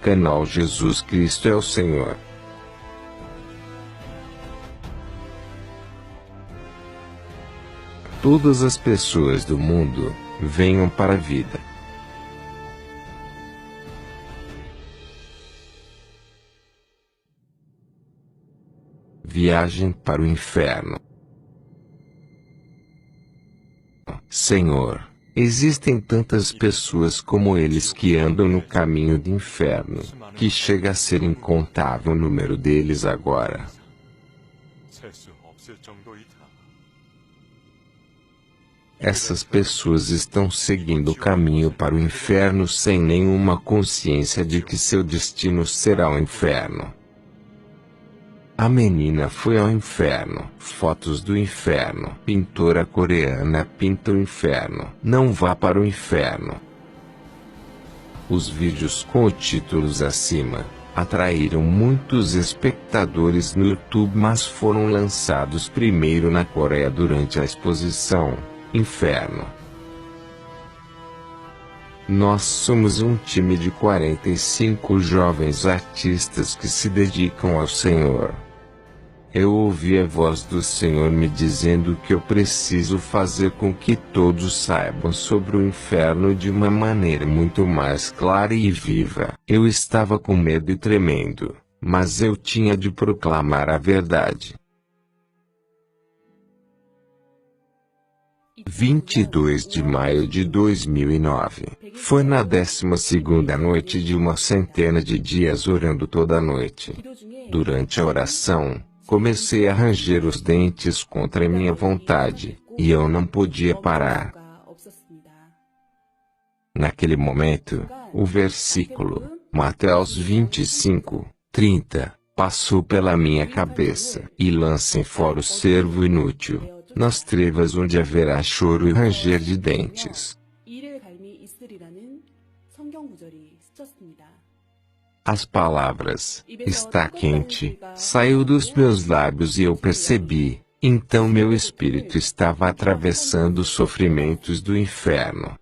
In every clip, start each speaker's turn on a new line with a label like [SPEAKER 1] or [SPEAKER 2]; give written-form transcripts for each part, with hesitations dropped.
[SPEAKER 1] Canal Jesus Cristo é o Senhor. Todas as pessoas do mundo, venham para a vida. Viagem para o inferno. Senhor, existem tantas pessoas como eles que andam no caminho do inferno, que chega a ser incontável o número deles agora. Essas pessoas estão seguindo o caminho para o inferno sem nenhuma consciência de que seu destino será o inferno. A menina foi ao inferno. Fotos do inferno. Pintora coreana pinta o inferno. Não vá para o inferno. Os vídeos com títulos acima atraíram muitos espectadores no YouTube, mas foram lançados primeiro na Coreia durante a exposição Inferno. Nós somos um time de 45 jovens artistas que se dedicam ao Senhor. Eu ouvi a voz do Senhor me dizendo que eu preciso fazer com que todos saibam sobre o inferno de uma maneira muito mais clara e viva. Eu estava com medo e tremendo, mas eu tinha de proclamar a verdade. 22 de maio de 2009. Foi na 12ª noite de uma centena de dias orando toda a noite. Durante a oração, comecei a ranger os dentes contra minha vontade, e eu não podia parar. Naquele momento, o versículo, Mateus 25:30, passou pela minha cabeça. E lancem fora o servo inútil, nas trevas onde haverá choro e ranger de dentes. As palavras, está quente, saiu dos meus lábios e eu percebi, então meu espírito estava atravessando os sofrimentos do inferno.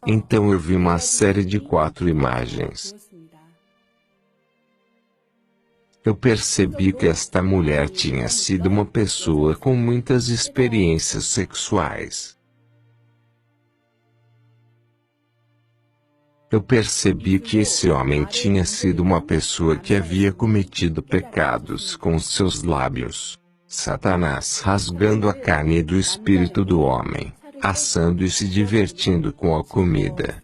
[SPEAKER 1] Então eu vi uma série de 4 imagens. Eu percebi que esta mulher tinha sido uma pessoa com muitas experiências sexuais. Eu percebi que esse homem tinha sido uma pessoa que havia cometido pecados com seus lábios. Satanás rasgando a carne do espírito do homem, assando e se divertindo com a comida.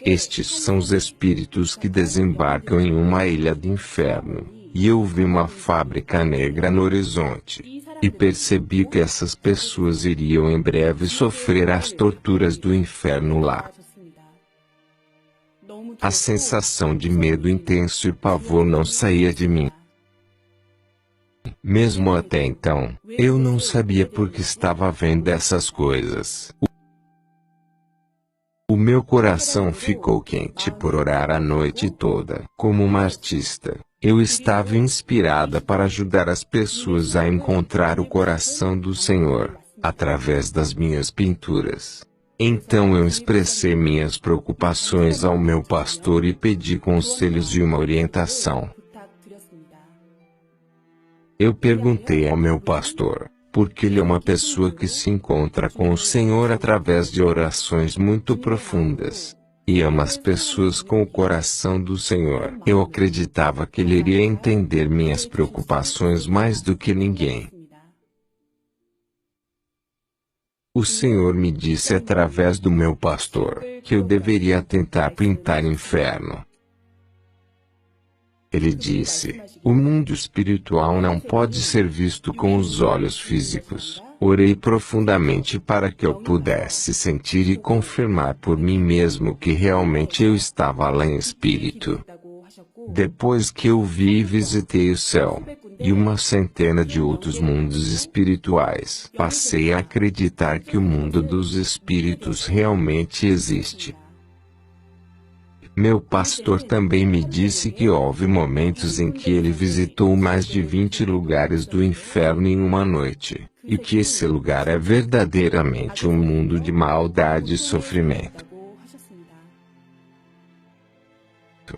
[SPEAKER 1] Estes são os espíritos que desembarcam em uma ilha do inferno, e eu vi uma fábrica negra no horizonte. E percebi que essas pessoas iriam em breve sofrer as torturas do inferno lá. A sensação de medo intenso e pavor não saía de mim. Mesmo até então, eu não sabia por que estava vendo essas coisas. O meu coração ficou quente por orar a noite toda. Como uma artista, eu estava inspirada para ajudar as pessoas a encontrar o coração do Senhor, através das minhas pinturas. Então eu expressei minhas preocupações ao meu pastor e pedi conselhos e uma orientação. Eu perguntei ao meu pastor, porque ele é uma pessoa que se encontra com o Senhor através de orações muito profundas, e ama as pessoas com o coração do Senhor. Eu acreditava que ele iria entender minhas preocupações mais do que ninguém. O Senhor me disse através do meu pastor, que eu deveria tentar pintar inferno. Ele disse, o mundo espiritual não pode ser visto com os olhos físicos. Orei profundamente para que eu pudesse sentir e confirmar por mim mesmo que realmente eu estava lá em espírito. Depois que eu vi e visitei o céu, e uma centena de outros mundos espirituais, passei a acreditar que o mundo dos espíritos realmente existe. Meu pastor também me disse que houve momentos em que ele visitou mais de 20 lugares do inferno em uma noite, e que esse lugar é verdadeiramente um mundo de maldade e sofrimento.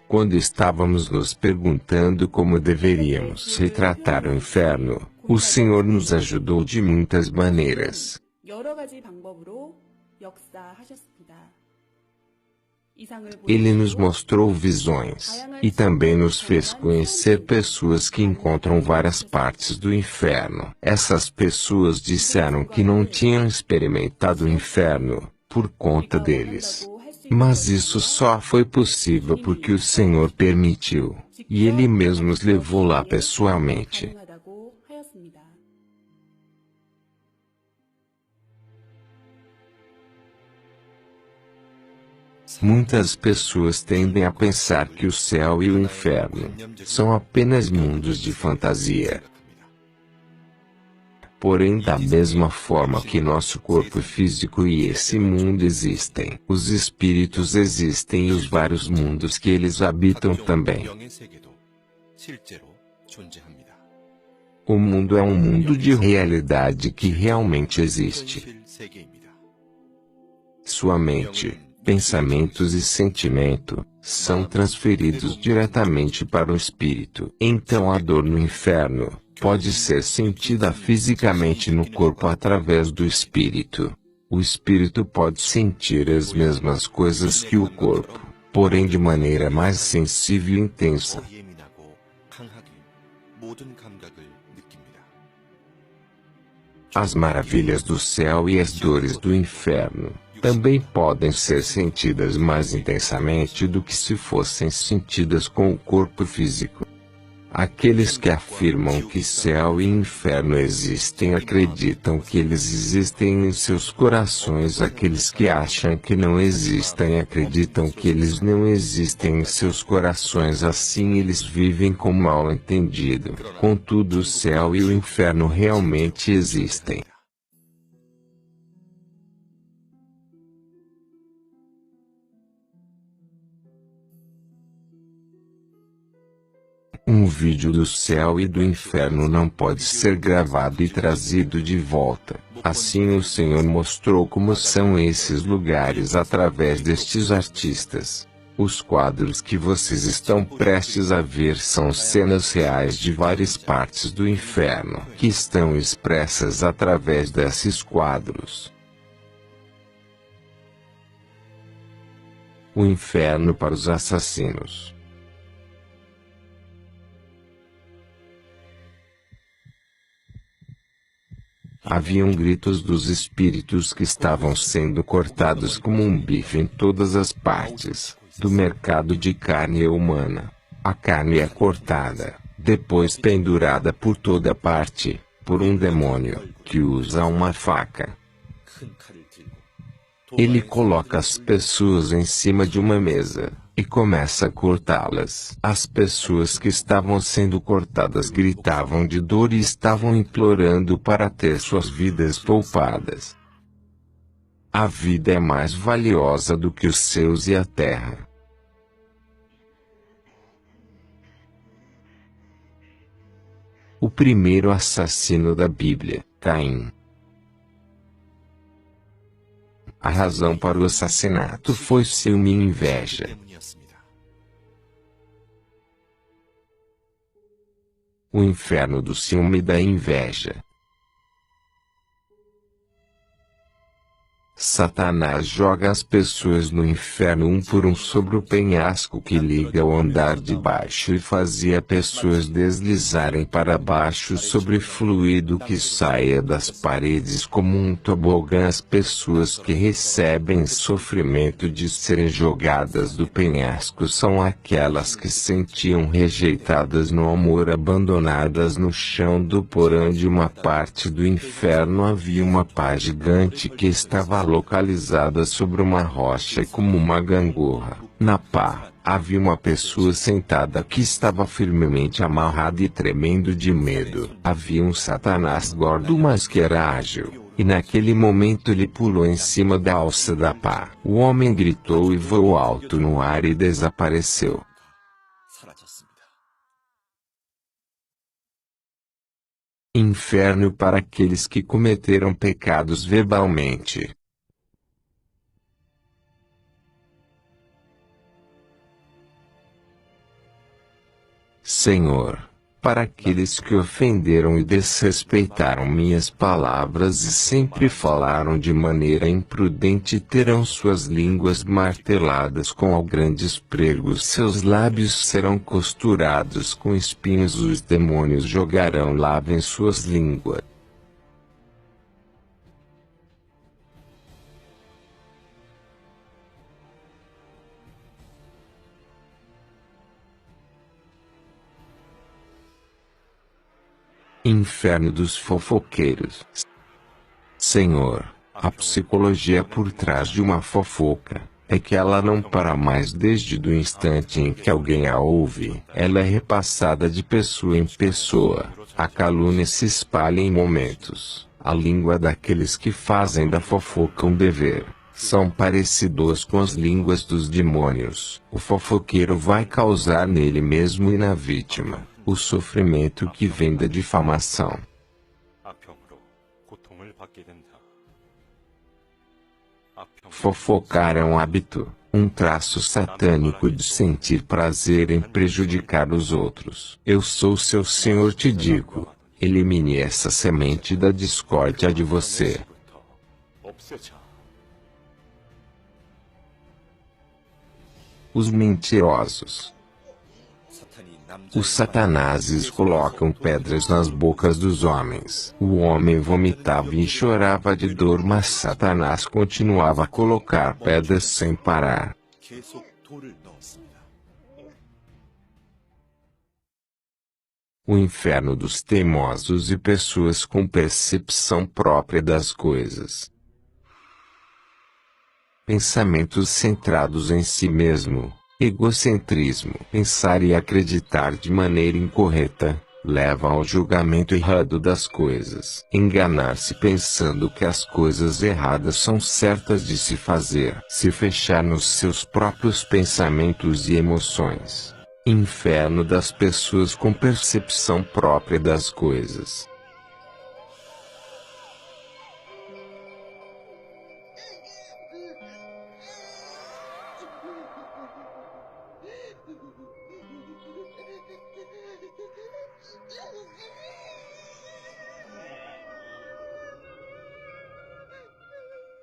[SPEAKER 1] Quando estávamos nos perguntando como deveríamos retratar o inferno, o Senhor nos ajudou de muitas maneiras. Ele nos mostrou visões, e também nos fez conhecer pessoas que encontram várias partes do inferno. Essas pessoas disseram que não tinham experimentado o inferno, por conta deles. Mas isso só foi possível porque o Senhor permitiu, e Ele mesmo os levou lá pessoalmente. Muitas pessoas tendem a pensar que o céu e o inferno são apenas mundos de fantasia. Porém, da mesma forma que nosso corpo físico e esse mundo existem, os espíritos existem e os vários mundos que eles habitam também. O mundo é um mundo de realidade que realmente existe. Sua mente, pensamentos e sentimento são transferidos diretamente para o espírito. Então a dor no inferno pode ser sentida fisicamente no corpo através do espírito. O espírito pode sentir as mesmas coisas que o corpo, porém de maneira mais sensível e intensa. As maravilhas do céu e as dores do inferno também podem ser sentidas mais intensamente do que se fossem sentidas com o corpo físico. Aqueles que afirmam que céu e inferno existem acreditam que eles existem em seus corações. Aqueles que acham que não existem acreditam que eles não existem em seus corações. Assim eles vivem com mal entendido. Contudo, o céu e o inferno realmente existem. Um vídeo do céu e do inferno não pode ser gravado e trazido de volta. Assim o Senhor mostrou como são esses lugares através destes artistas. Os quadros que vocês estão prestes a ver são cenas reais de várias partes do inferno, que estão expressas através desses quadros. O inferno para os assassinos. Haviam gritos dos espíritos que estavam sendo cortados como um bife em todas as partes do mercado de carne humana. A carne é cortada, depois pendurada por toda parte, por um demônio, que usa uma faca. Ele coloca as pessoas em cima de uma mesa e começa a cortá-las. As pessoas que estavam sendo cortadas gritavam de dor e estavam implorando para ter suas vidas poupadas. A vida é mais valiosa do que os céus e a terra. O primeiro assassino da Bíblia, Caim. A razão para o assassinato foi ciúme e inveja. O inferno do ciúme e da inveja. Satanás joga as pessoas no inferno um por um sobre o penhasco que liga ao andar de baixo e fazia pessoas deslizarem para baixo sobre fluido que saia das paredes como um tobogã. As pessoas que recebem sofrimento de serem jogadas do penhasco são aquelas que sentiam rejeitadas no amor, abandonadas no chão do porão de uma parte do inferno. Havia uma pá gigante que estava localizada sobre uma rocha e como uma gangorra. Na pá, havia uma pessoa sentada que estava firmemente amarrada e tremendo de medo. Havia um Satanás gordo mas que era ágil, e naquele momento ele pulou em cima da alça da pá. O homem gritou e voou alto no ar e desapareceu. Inferno para aqueles que cometeram pecados verbalmente. Senhor, para aqueles que ofenderam e desrespeitaram minhas palavras e sempre falaram de maneira imprudente terão suas línguas marteladas com grandes pregos, seus lábios serão costurados com espinhos, os demônios jogarão lava em suas línguas. Inferno dos fofoqueiros. Senhor, a psicologia por trás de uma fofoca é que ela não para mais desde o instante em que alguém a ouve. Ela é repassada de pessoa em pessoa. A calúnia se espalha em momentos. A língua daqueles que fazem da fofoca um dever são parecidos com as línguas dos demônios. O fofoqueiro vai causar nele mesmo e na vítima o sofrimento que vem da difamação. Fofocar é um hábito, um traço satânico de sentir prazer em prejudicar os outros. Eu sou seu Senhor, te digo, elimine essa semente da discórdia de você. Os mentirosos. Os satanases colocam pedras nas bocas dos homens. O homem vomitava e chorava de dor, mas Satanás continuava a colocar pedras sem parar. O inferno dos teimosos e pessoas com percepção própria das coisas. Pensamentos centrados em si mesmo. Egocentrismo. Pensar e acreditar de maneira incorreta leva ao julgamento errado das coisas. Enganar-se pensando que as coisas erradas são certas de se fazer. Se fechar nos seus próprios pensamentos e emoções. Inferno das pessoas com percepção própria das coisas.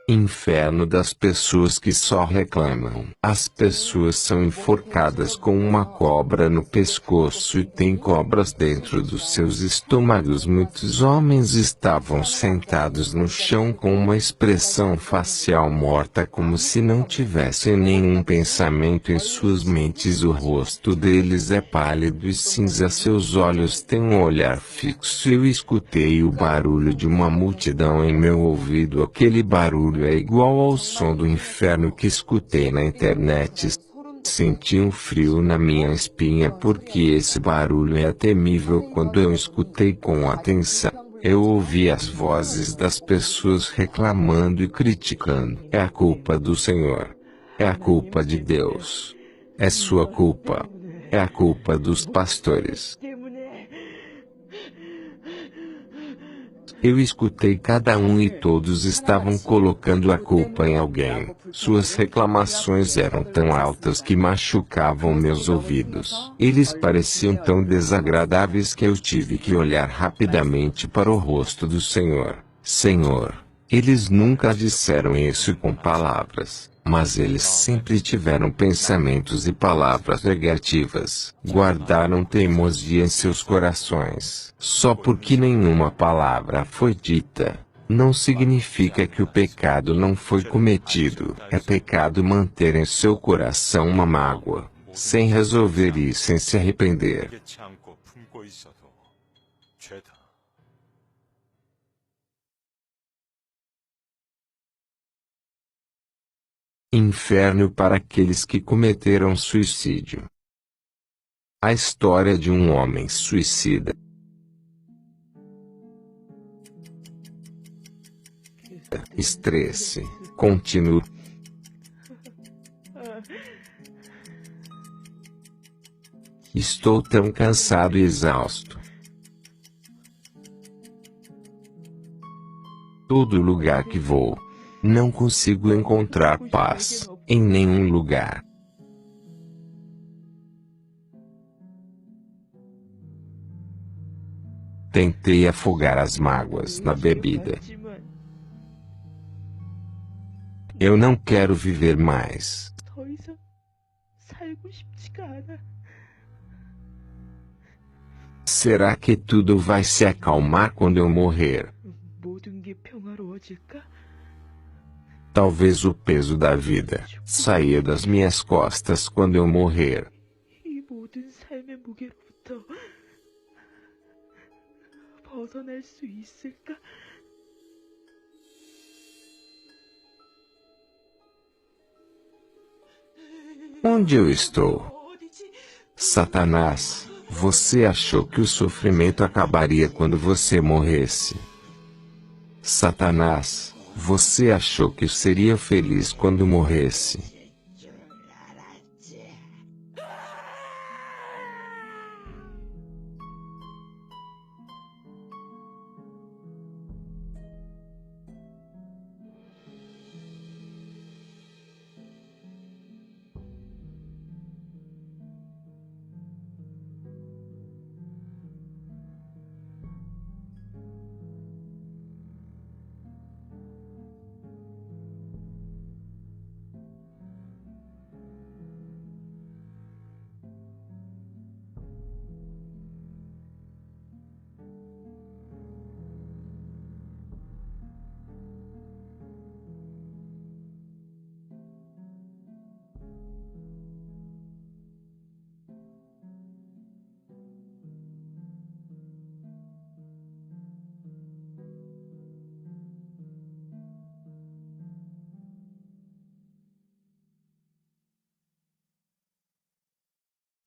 [SPEAKER 1] Inferno das pessoas que só reclamam. As pessoas são enforcadas com uma cobra no pescoço e têm cobras dentro dos seus estômagos. Muitos homens estavam sentados no chão com uma expressão facial morta, como se não tivessem nenhum pensamento em suas mentes. O rosto deles é pálido e cinza, seus olhos têm um olhar fixo. Eu escutei o barulho de uma multidão em meu ouvido. Aquele barulho é igual ao som do inferno que escutei na internet. Senti um frio na minha espinha porque esse barulho é temível. Quando eu escutei com atenção, eu ouvi as vozes das pessoas reclamando e criticando. É a culpa do Senhor. É a culpa de Deus. É sua culpa. É a culpa dos pastores. Eu escutei cada um e todos estavam colocando a culpa em alguém. Suas reclamações eram tão altas que machucavam meus ouvidos. Eles pareciam tão desagradáveis que eu tive que olhar rapidamente para o rosto do Senhor. Senhor, eles nunca disseram isso com palavras, mas eles sempre tiveram pensamentos e palavras negativas. Guardaram teimosia em seus corações. Só porque nenhuma palavra foi dita, não significa que o pecado não foi cometido. É pecado manter em seu coração uma mágoa, sem resolver e sem se arrepender. Inferno para aqueles que cometeram suicídio. A história de um homem suicida. Estresse contínuo. Estou tão cansado e exausto. Todo lugar que vou, não consigo encontrar paz, em nenhum lugar. Tentei afogar as mágoas na bebida. Eu não quero viver mais.
[SPEAKER 2] 더 이상 살고 싶지가 않아.
[SPEAKER 1] Será que tudo vai se acalmar quando eu morrer?
[SPEAKER 2] 모든 게 평화로워질까?
[SPEAKER 1] Talvez o peso da vida saia das minhas costas quando eu morrer.
[SPEAKER 2] 이 모든 삶의 무게로부터 벗어날 수 있을까?
[SPEAKER 1] Onde eu estou? Satanás, você achou que o sofrimento acabaria quando você morresse? Satanás, você achou que seria feliz quando morresse?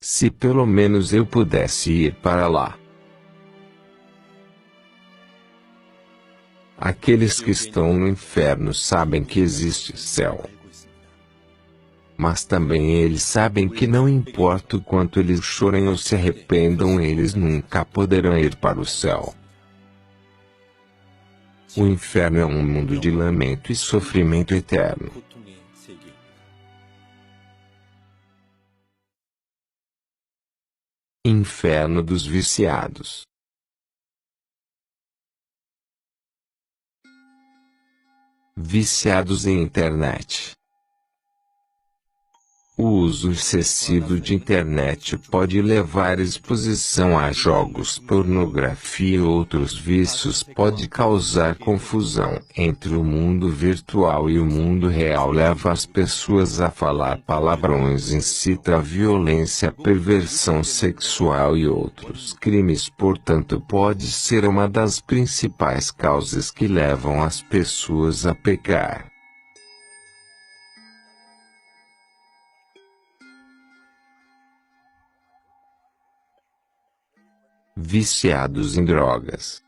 [SPEAKER 1] Se pelo menos eu pudesse ir para lá. Aqueles que estão no inferno sabem que existe céu. Mas também eles sabem que não importa o quanto eles chorem ou se arrependam, eles nunca poderão ir para o céu. O inferno é um mundo de lamento e sofrimento eterno. Inferno dos viciados. Viciados em internet. O uso excessivo de internet pode levar à exposição a jogos, pornografia e outros vícios, pode causar confusão entre o mundo virtual e o mundo real, leva as pessoas a falar palavrões, incita a violência, perversão sexual e outros crimes. Portanto, pode ser uma das principais causas que levam as pessoas a pecar. Viciados em drogas.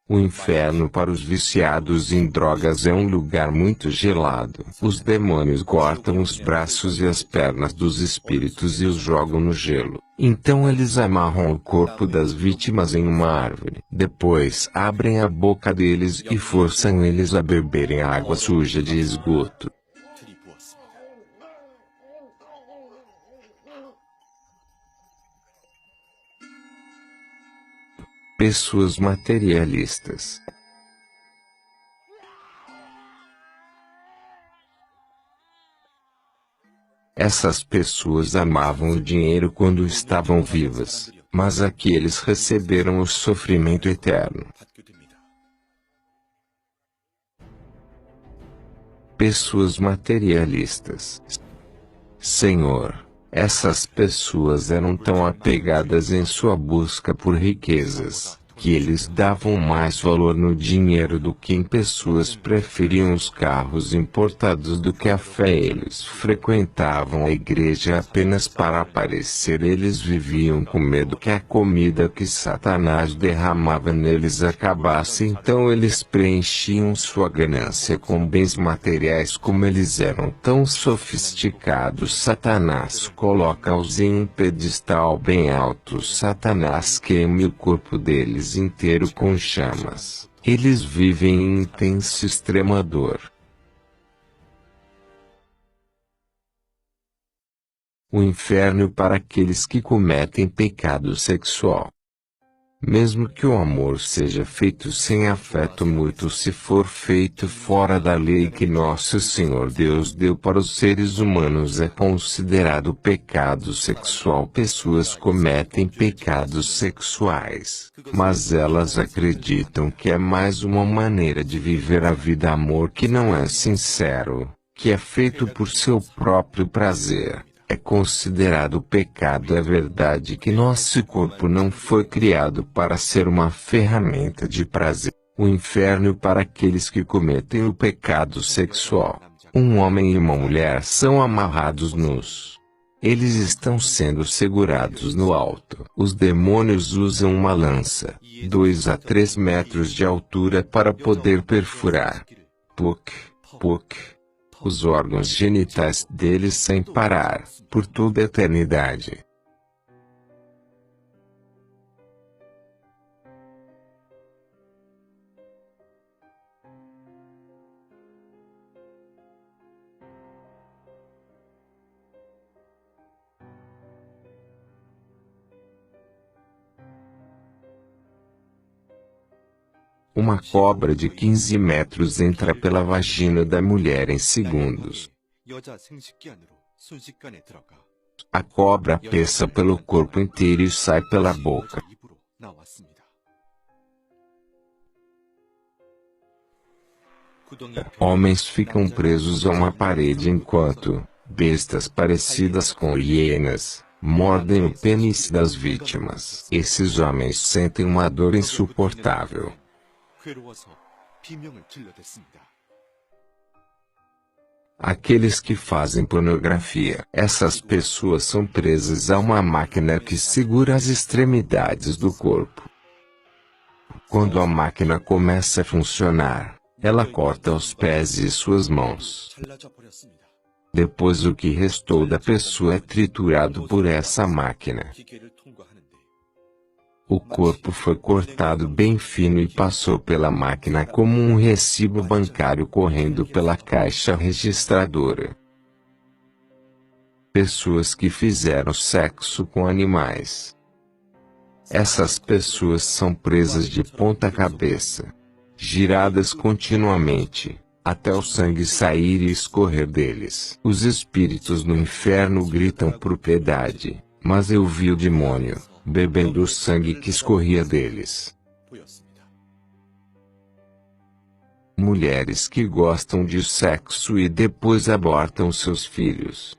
[SPEAKER 1] O inferno para os viciados em drogas é um lugar muito gelado. Os demônios cortam os braços e as pernas dos espíritos e os jogam no gelo. Então eles amarram o corpo das vítimas em uma árvore. Depois abrem a boca deles e forçam eles a beberem água suja de esgoto. Pessoas materialistas. Essas pessoas amavam o dinheiro quando estavam vivas, mas aqui eles receberam o sofrimento eterno. Pessoas materialistas. Senhor, essas pessoas eram tão apegadas em sua busca por riquezas, que eles davam mais valor no dinheiro do que em pessoas, preferiam os carros importados do que a fé. Eles frequentavam a igreja apenas para aparecer. Eles viviam com medo que a comida que Satanás derramava neles acabasse. Então eles preenchiam sua ganância com bens materiais. Como eles eram tão sofisticados, Satanás coloca-os em um pedestal bem alto. Satanás queima o corpo deles inteiro com chamas. Eles vivem em intensa extrema dor. O inferno para aqueles que cometem pecado sexual. Mesmo que o amor seja feito sem afeto mútuo, se for feito fora da lei que nosso Senhor Deus deu para os seres humanos, é considerado pecado sexual. Pessoas cometem pecados sexuais, mas elas acreditam que é mais uma maneira de viver a vida. Amor que não é sincero, que é feito por seu próprio prazer, é considerado pecado. É verdade que nosso corpo não foi criado para ser uma ferramenta de prazer. O inferno para aqueles que cometem o pecado sexual. Um homem e uma mulher são amarrados nus. Eles estão sendo segurados no alto. Os demônios usam uma lança, 2 a 3 metros de altura, para poder perfurar os órgãos genitais deles sem parar, por toda a eternidade. Uma cobra de 15 metros entra pela vagina da mulher em segundos. A cobra passa pelo corpo inteiro e sai pela boca. Homens ficam presos a uma parede enquanto bestas parecidas com hienas mordem o pênis das vítimas. Esses homens sentem uma dor insuportável. Aqueles que fazem pornografia. Essas pessoas são presas a uma máquina que segura as extremidades do corpo. Quando a máquina começa a funcionar, ela corta os pés e suas mãos. Depois o que restou da pessoa é triturado por essa máquina. O corpo foi cortado bem fino e passou pela máquina como um recibo bancário correndo pela caixa registradora. Pessoas que fizeram sexo com animais. Essas pessoas são presas de ponta cabeça, giradas continuamente, até o sangue sair e escorrer deles. Os espíritos no inferno gritam por piedade, mas eu vi o demônio bebendo o sangue que escorria deles. Mulheres que gostam de sexo e depois abortam seus filhos.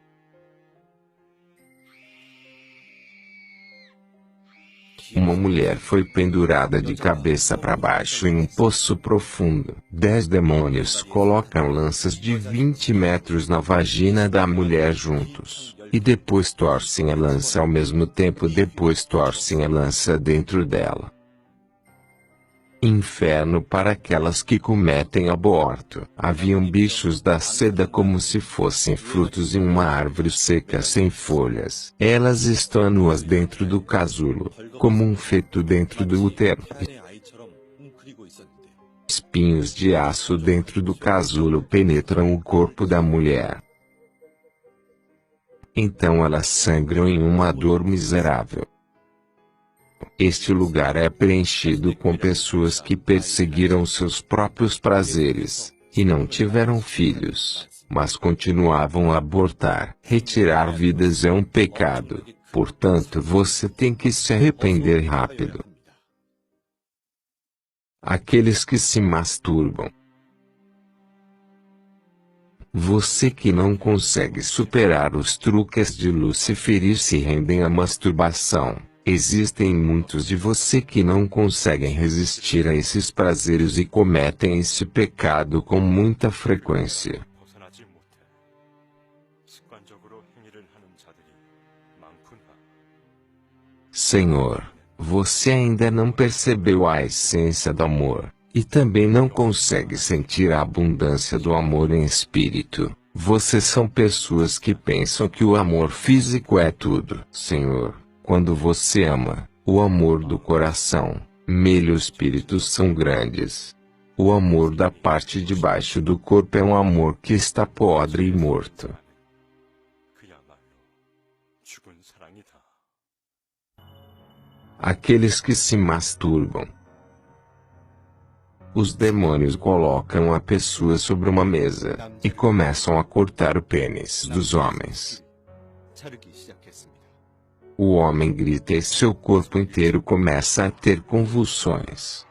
[SPEAKER 1] Uma mulher foi pendurada de cabeça para baixo em um poço profundo. 10 demônios colocam lanças de 20 metros na vagina da mulher juntos. E depois torcem a lança ao mesmo tempo. Depois torcem a lança dentro dela. Inferno para aquelas que cometem aborto. Haviam bichos da seda como se fossem frutos em uma árvore seca sem folhas. Elas estão nuas dentro do casulo, como um feto dentro do útero. Espinhos de aço dentro do casulo penetram o corpo da mulher. Então elas sangram em uma dor miserável. Este lugar é preenchido com pessoas que perseguiram seus próprios prazeres, e não tiveram filhos, mas continuavam a abortar. Retirar vidas é um pecado, portanto você tem que se arrepender rápido. Aqueles que se masturbam. Você que não consegue superar os truques de Lúcifer e se rendem à masturbação. Existem muitos de você que não conseguem resistir a esses prazeres e cometem esse pecado com muita frequência. Senhor, você ainda não percebeu a essência do amor, e também não consegue sentir a abundância do amor em espírito. Vocês são pessoas que pensam que o amor físico é tudo. Senhor, quando você ama, o amor do coração, e o espírito são grandes. O amor da parte de baixo do corpo é um amor que está podre e morto. aqueles que se masturbam. Os demônios colocam a pessoa sobre uma mesa e começam a cortar o pênis dos homens. O homem grita e seu corpo inteiro começa a ter convulsões.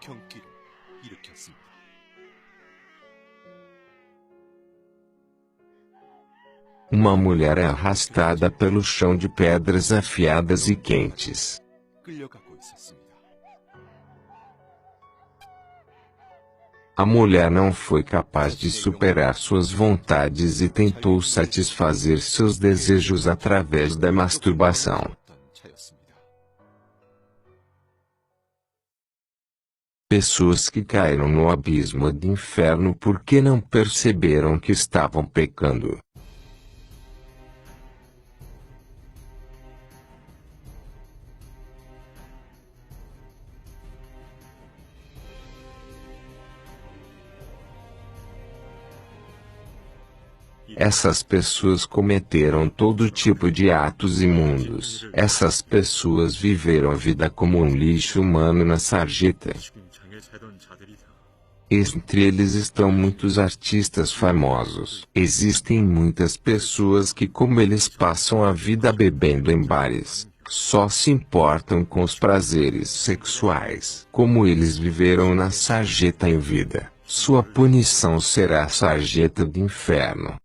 [SPEAKER 1] Uma mulher é arrastada pelo chão de pedras afiadas e quentes. A mulher não foi capaz de superar suas vontades e tentou satisfazer seus desejos através da masturbação. Pessoas que caíram no abismo do inferno porque não perceberam que estavam pecando. Essas pessoas cometeram todo tipo de atos imundos. Essas pessoas viveram a vida como um lixo humano na sarjeta. Entre eles estão muitos artistas famosos. Existem muitas pessoas que, como eles passam a vida bebendo em bares, só se importam com os prazeres sexuais. Como eles viveram na sarjeta em vida, sua punição será a sarjeta do inferno.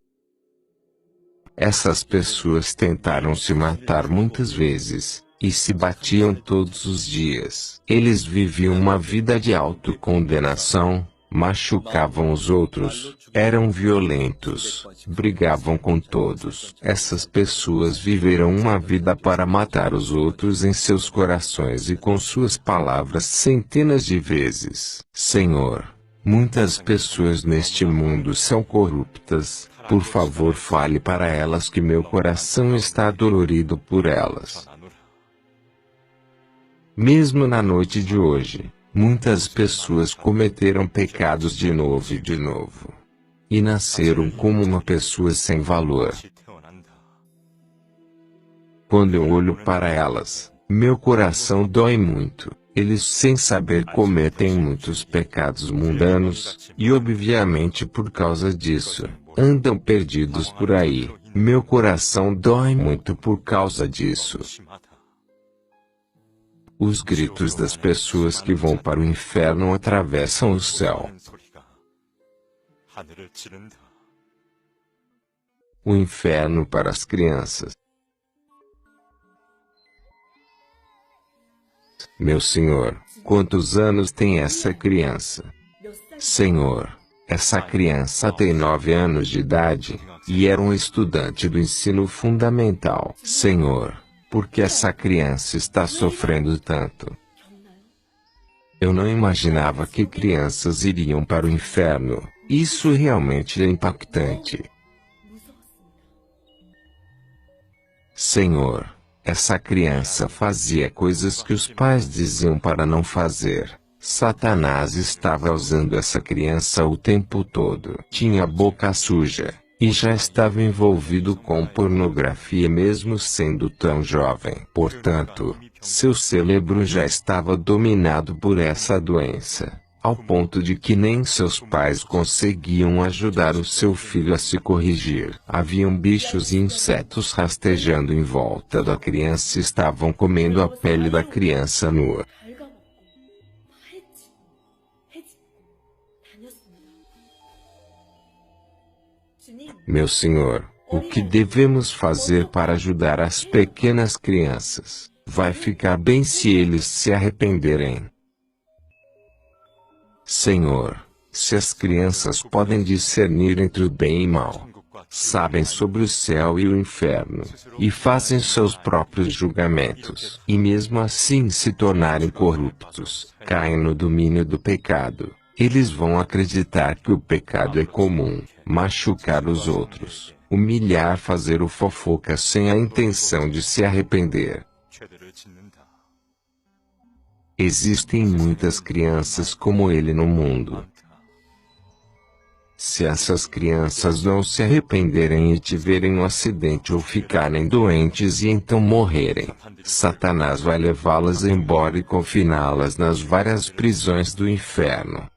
[SPEAKER 1] Essas pessoas tentaram se matar muitas vezes, e se batiam todos os dias. Eles viviam uma vida de autocondenação, machucavam os outros, eram violentos, brigavam com todos. Essas pessoas viveram uma vida para matar os outros em seus corações e com suas palavras centenas de vezes. Senhor, muitas pessoas neste mundo são corruptas. Por favor, fale para elas que meu coração está dolorido por elas. Mesmo na noite de hoje, muitas pessoas cometeram pecados de novo e de novo. E nasceram como uma pessoa sem valor. Quando eu olho para elas, meu coração dói muito. Eles, sem saber, cometem muitos pecados mundanos, e obviamente por causa disso, andam perdidos por aí. Meu coração dói muito por causa disso. Os gritos das pessoas que vão para o inferno atravessam o céu. O inferno para as crianças. Meu Senhor, quantos anos tem essa criança? Senhor, essa criança tem 9 anos de idade, e era um estudante do ensino fundamental. Senhor, por que essa criança está sofrendo tanto? Eu não imaginava que crianças iriam para o inferno. Isso realmente é impactante. Senhor, essa criança fazia coisas que os pais diziam para não fazer. Satanás estava usando essa criança o tempo todo. Tinha a boca suja, e já estava envolvido com pornografia mesmo sendo tão jovem. Portanto, seu cérebro já estava dominado por essa doença, ao ponto de que nem seus pais conseguiam ajudar o seu filho a se corrigir. Haviam bichos e insetos rastejando em volta da criança e estavam comendo a pele da criança nua. Meu Senhor, o que devemos fazer para ajudar as pequenas crianças? Vai ficar bem se eles se arrependerem. Senhor, se as crianças podem discernir entre o bem e o mal, sabem sobre o céu e o inferno, e fazem seus próprios julgamentos, e mesmo assim se tornarem corruptos, caem no domínio do pecado, eles vão acreditar que o pecado é comum, machucar os outros, humilhar, fazer o fofoca sem a intenção de se arrepender. Existem muitas crianças como ele no mundo. Se essas crianças não se arrependerem e tiverem um acidente ou ficarem doentes e então morrerem, Satanás vai levá-las embora e confiná-las nas várias prisões do inferno.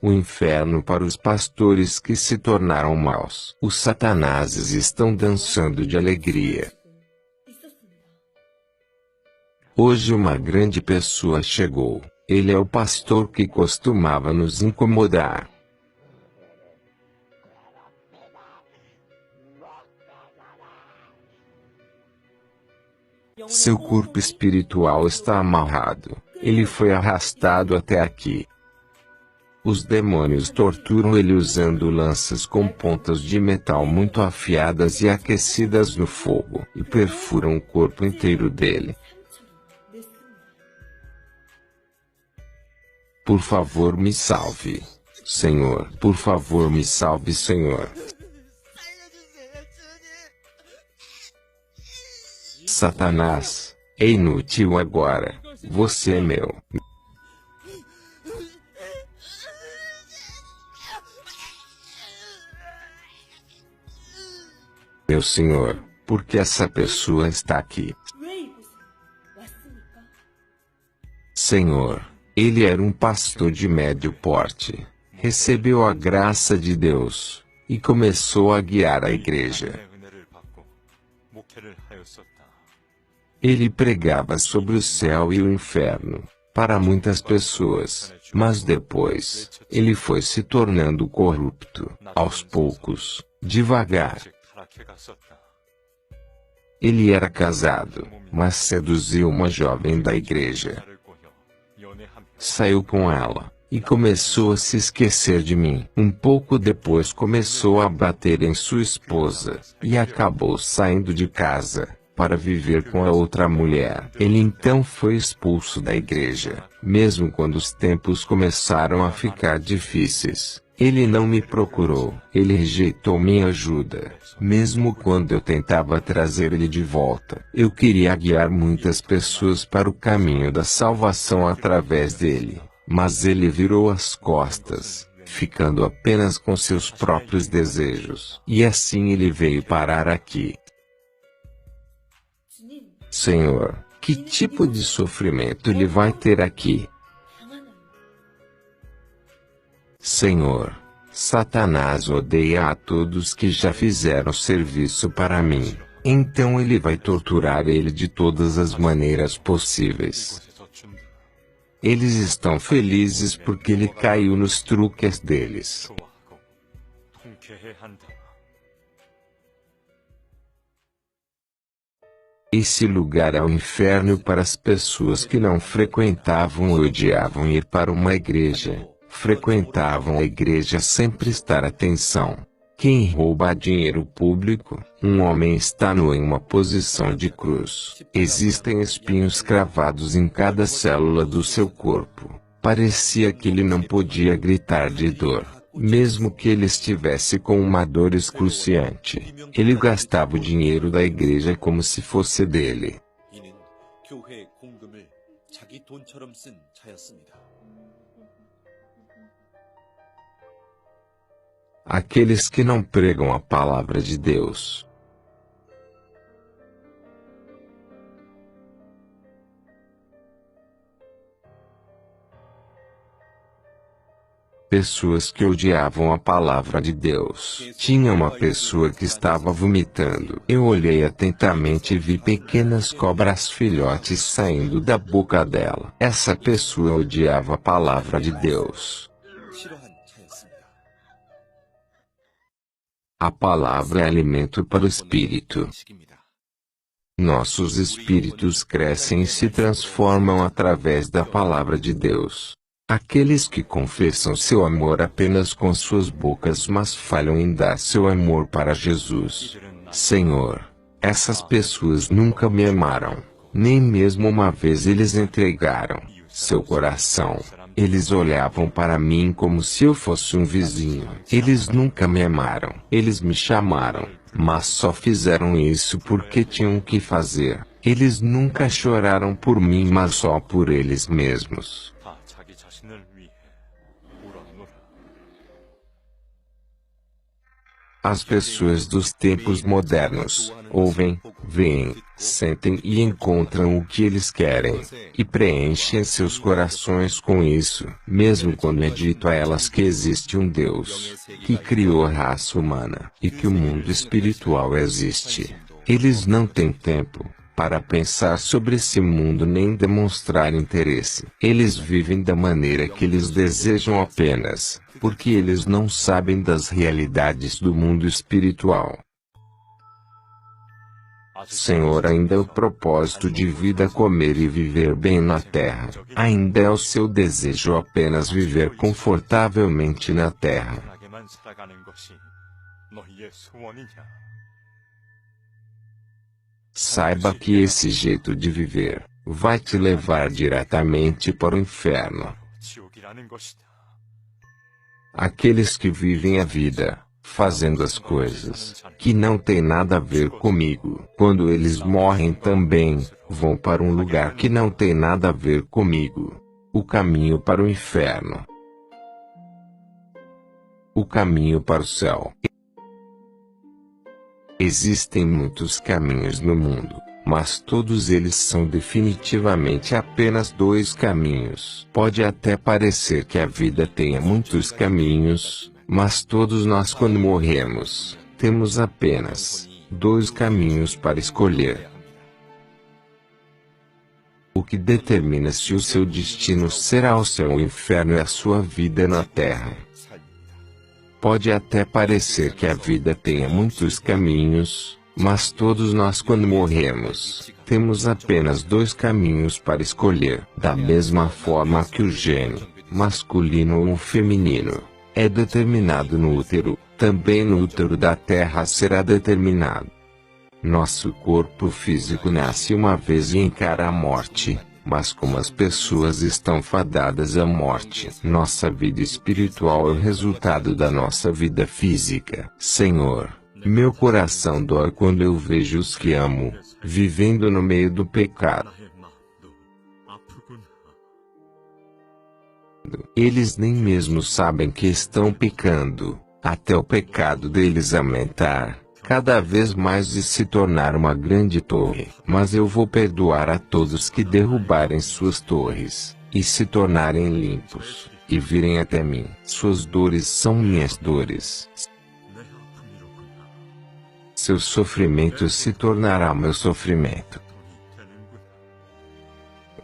[SPEAKER 1] O inferno para os pastores que se tornaram maus. Os satanases estão dançando de alegria. Hoje uma grande pessoa chegou. Ele é o pastor que costumava nos incomodar. Seu corpo espiritual está amarrado. Ele foi arrastado até aqui. Os demônios torturam ele usando lanças com pontas de metal muito afiadas e aquecidas no fogo, e perfuram o corpo inteiro dele. Por favor, me salve, Senhor. Por favor, me salve, Senhor. Satanás, é inútil agora. Você é meu. Meu Senhor, por que essa pessoa está aqui? Senhor, ele era um pastor de médio porte, recebeu a graça de Deus, e começou a guiar a igreja. Ele pregava sobre o céu e o inferno, para muitas pessoas, mas depois, ele foi se tornando corrupto, aos poucos, devagar. Ele era casado, mas seduziu uma jovem da igreja. Saiu com ela, e começou a se esquecer de mim. Um pouco depois começou a bater em sua esposa, e acabou saindo de casa, para viver com a outra mulher. Ele então foi expulso da igreja, mesmo quando os tempos começaram a ficar difíceis. Ele não me procurou, ele rejeitou minha ajuda, mesmo quando eu tentava trazer ele de volta. Eu queria guiar muitas pessoas para o caminho da salvação através dele, mas ele virou as costas, ficando apenas com seus próprios desejos. E assim ele veio parar aqui. Senhor, que tipo de sofrimento ele vai ter aqui? Senhor, Satanás odeia a todos que já fizeram serviço para mim, então ele vai torturar ele de todas as maneiras possíveis. Eles estão felizes porque ele caiu nos truques deles. Esse lugar é o inferno para as pessoas que não frequentavam ou odiavam ir para uma igreja. Frequentavam a igreja sem prestar atenção. Quem rouba dinheiro público? Um homem está nu em uma posição de cruz. Existem espinhos cravados em cada célula do seu corpo. Parecia que ele não podia gritar de dor, mesmo que ele estivesse com uma dor excruciante. Ele gastava o dinheiro da igreja como se fosse dele. Aqueles que não pregam a palavra de Deus. Pessoas que odiavam a palavra de Deus. Tinha uma pessoa que estava vomitando. Eu olhei atentamente e vi pequenas cobras filhotes saindo da boca dela. Essa pessoa odiava a palavra de Deus. A palavra é alimento para o espírito. Nossos espíritos crescem e se transformam através da palavra de Deus. Aqueles que confessam seu amor apenas com suas bocas, mas falham em dar seu amor para Jesus. Senhor, essas pessoas nunca me amaram, nem mesmo uma vez eles entregaram seu coração. Eles olhavam para mim como se eu fosse um vizinho. Eles nunca me amaram. Eles me chamaram, mas só fizeram isso porque tinham que fazer. Eles nunca choraram por mim, mas só por eles mesmos. As pessoas dos tempos modernos ouvem, veem, sentem e encontram o que eles querem, e preenchem seus corações com isso, mesmo quando é dito a elas que existe um Deus, que criou a raça humana, e que o mundo espiritual existe. Eles não têm tempo para pensar sobre esse mundo nem demonstrar interesse. Eles vivem da maneira que eles desejam apenas, porque eles não sabem das realidades do mundo espiritual. Senhor, ainda é o propósito de vida comer e viver bem na terra. Ainda é o seu desejo apenas viver confortavelmente na terra. Saiba que esse jeito de viver vai te levar diretamente para o inferno. Aqueles que vivem a vida fazendo as coisas que não têm nada a ver comigo, quando eles morrem também vão para um lugar que não tem nada a ver comigo. O caminho para o inferno. O caminho para o céu. Existem muitos caminhos no mundo, mas todos eles são definitivamente apenas dois caminhos. Pode até parecer que a vida tenha muitos caminhos, mas todos nós, quando morremos, temos apenas dois caminhos para escolher. O que determina se o seu destino será o céu ou o inferno é a sua vida na terra. Pode até parecer que a vida tenha muitos caminhos, mas todos nós, quando morremos, temos apenas dois caminhos para escolher. Da mesma forma que o gênio, masculino ou feminino, é determinado no útero, também no útero da terra será determinado. Nosso corpo físico nasce uma vez e encara a morte. Mas como as pessoas estão fadadas à morte, nossa vida espiritual é o resultado da nossa vida física. Senhor, meu coração dói quando eu vejo os que amo, vivendo no meio do pecado. Eles nem mesmo sabem que estão pecando, até o pecado deles aumentar cada vez mais e se tornar uma grande torre. Mas eu vou perdoar a todos que derrubarem suas torres, e se tornarem limpos, e virem até mim. Suas dores são minhas dores. Seu sofrimento se tornará meu sofrimento.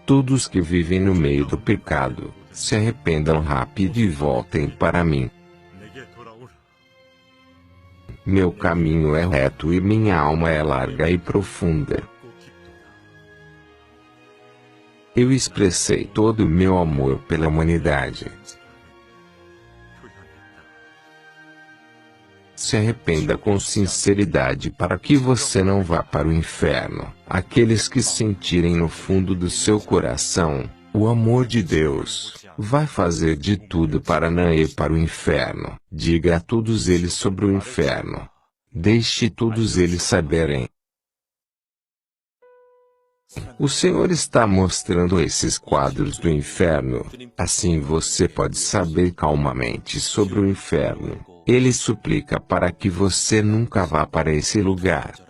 [SPEAKER 1] Todos que vivem no meio do pecado, se arrependam rápido e voltem para mim. Meu caminho é reto e minha alma é larga e profunda. Eu expressei todo o meu amor pela humanidade. Se arrependa com sinceridade para que você não vá para o inferno. Aqueles que sentirem no fundo do seu coração o amor de Deus, vai fazer de tudo para não ir para o inferno. Diga a todos eles sobre o inferno. Deixe todos eles saberem. O Senhor está mostrando esses quadros do inferno. Assim você pode saber calmamente sobre o inferno. Ele suplica para que você nunca vá para esse lugar.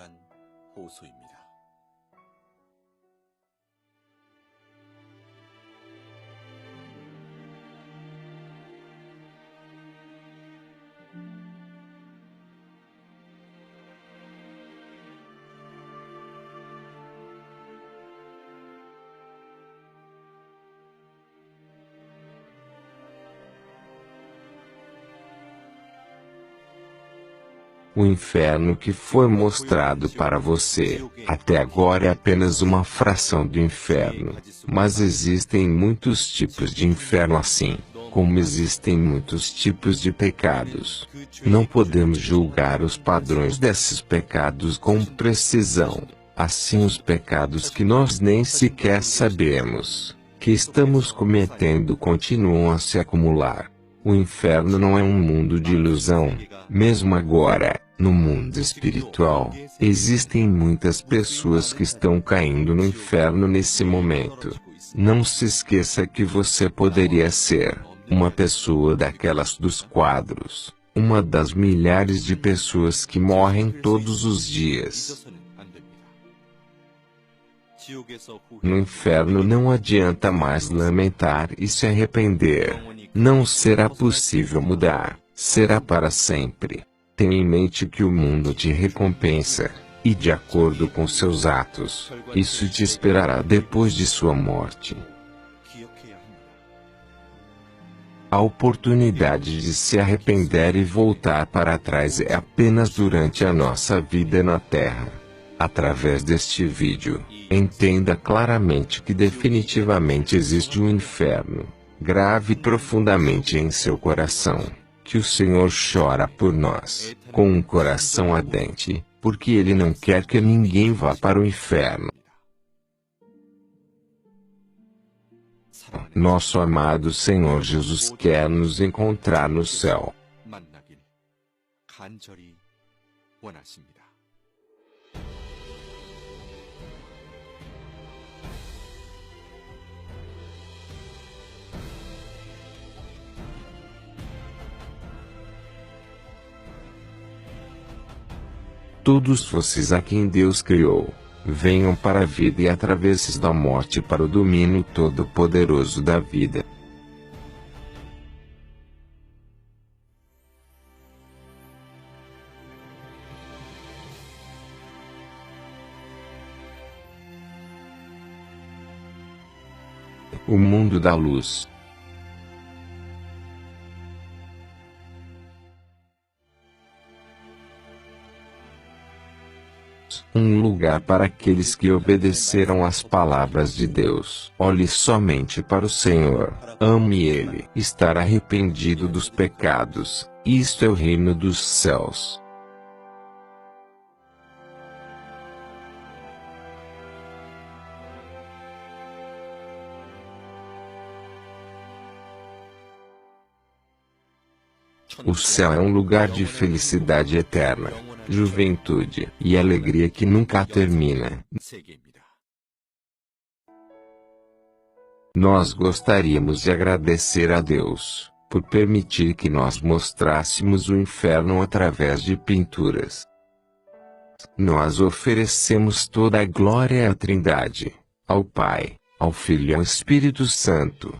[SPEAKER 1] O inferno que foi mostrado para você, até agora é apenas uma fração do inferno. Mas existem muitos tipos de inferno assim, como existem muitos tipos de pecados. Não podemos julgar os padrões desses pecados com precisão. Assim os pecados que nós nem sequer sabemos que estamos cometendo continuam a se acumular. O inferno não é um mundo de ilusão. Mesmo agora, no mundo espiritual, existem muitas pessoas que estão caindo no inferno nesse momento. Não se esqueça que você poderia ser uma pessoa daquelas dos quadros. uma das milhares de pessoas que morrem todos os dias. No inferno não adianta mais lamentar e se arrepender. Não será possível mudar, será para sempre. Tenha em mente que o mundo te recompensa, e de acordo com seus atos, isso te esperará depois de sua morte. A oportunidade de se arrepender e voltar para trás é apenas durante a nossa vida na Terra. Através deste vídeo, entenda claramente que definitivamente existe um inferno. Grave profundamente em seu coração, que o Senhor chora por nós, com um coração ardente, porque Ele não quer que ninguém vá para o inferno. Nosso amado Senhor Jesus quer nos encontrar no céu. Todos vocês a quem Deus criou, venham para a vida e atravesses da morte para o domínio todo-poderoso da vida. O mundo da luz. Um lugar para aqueles que obedeceram às palavras de Deus. Olhe somente para o Senhor, ame Ele. Estar arrependido dos pecados, isto é o reino dos céus. O céu é um lugar de felicidade eterna, juventude e alegria que nunca termina. Nós gostaríamos de agradecer a Deus por permitir que nós mostrássemos o inferno através de pinturas. Nós oferecemos toda a glória à Trindade, ao Pai, ao Filho e ao Espírito Santo.